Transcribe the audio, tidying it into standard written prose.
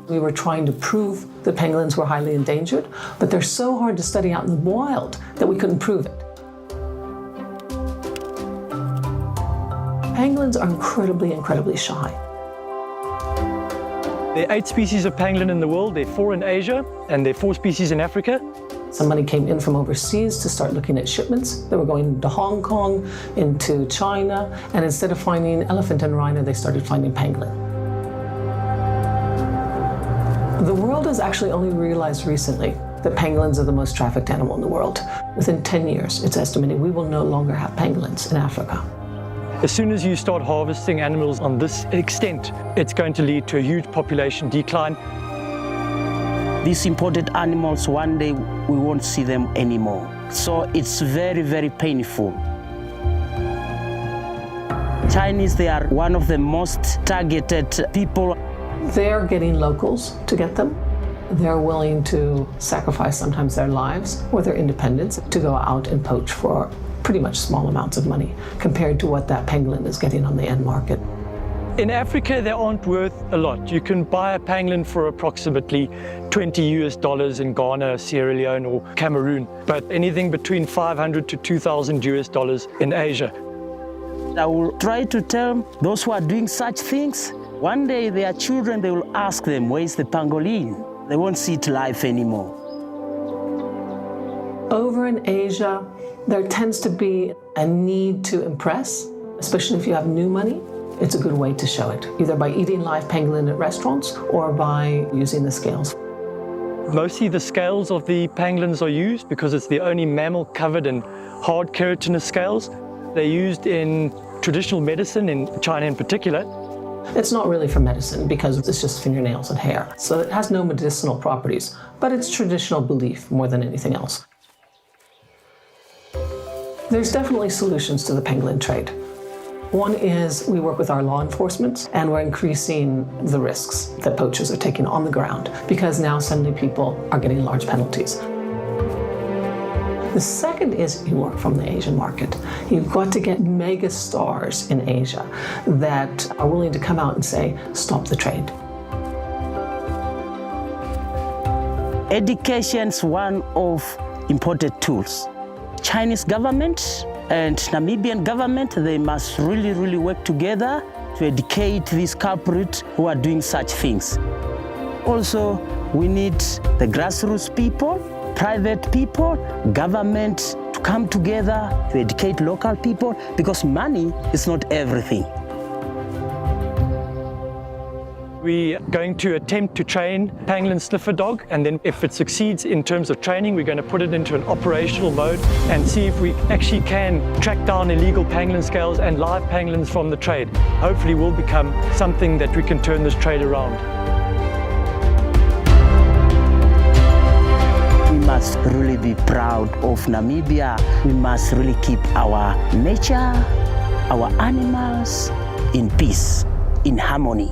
We were trying to prove that pangolins were highly endangered, but they're so hard to study out in the wild that we couldn't prove it. Pangolins are incredibly shy. There are 8 species of pangolin in the world. There are 4 in Asia, and there are 4 species in Africa. Somebody came in from overseas to start looking at shipments. They were going to Hong Kong, into China, and instead of finding elephant and rhino, they started finding pangolin. The world has actually only realized recently that pangolins are the most trafficked animal in the world. Within 10 years, it's estimated we will no longer have pangolins in Africa. As soon as you start harvesting animals on this extent, it's going to lead to a huge population decline. These imported animals, one day we won't see them anymore. So it's very painful. Chinese, they are one of the most targeted people. They're getting locals to get them. They're willing to sacrifice sometimes their lives or their independence to go out and poach for pretty much small amounts of money compared to what that pangolin is getting on the end market. In Africa, they aren't worth a lot. You can buy a pangolin for approximately $20 in Ghana, Sierra Leone, or Cameroon, but anything between $500 to $2,000 in Asia. I will try to tell those who are doing such things, one day their children, they will ask them, where's the pangolin? They won't see it live anymore. Over in Asia, there tends to be a need to impress, especially if you have new money. It's a good way to show it, either by eating live pangolin at restaurants or by using the scales. Mostly the scales of the pangolins are used because it's the only mammal covered in hard keratinous scales. They're used in traditional medicine, in China in particular. It's not really for medicine because it's just fingernails and hair, so it has no medicinal properties, but it's traditional belief more than anything else. There's definitely solutions to the pangolin trade. One is we work with our law enforcement and we're increasing the risks that poachers are taking on the ground because now suddenly people are getting large penalties. The second is you work from the Asian market. You've got to get mega stars in Asia that are willing to come out and say, stop the trade. Education's one of important tools. Chinese government and Namibian government, they must really work together to educate these culprits who are doing such things. Also, we need the grassroots people, private people, government to come together to educate local people because money is not everything. We're going to attempt to train pangolin sniffer dog, and then if it succeeds in terms of training, we're going to put it into an operational mode and see if we actually can track down illegal pangolin scales and live pangolins from the trade. Hopefully we'll become something that we can turn this trade around. We must really be proud of Namibia. We must really keep our nature, our animals in peace, in harmony.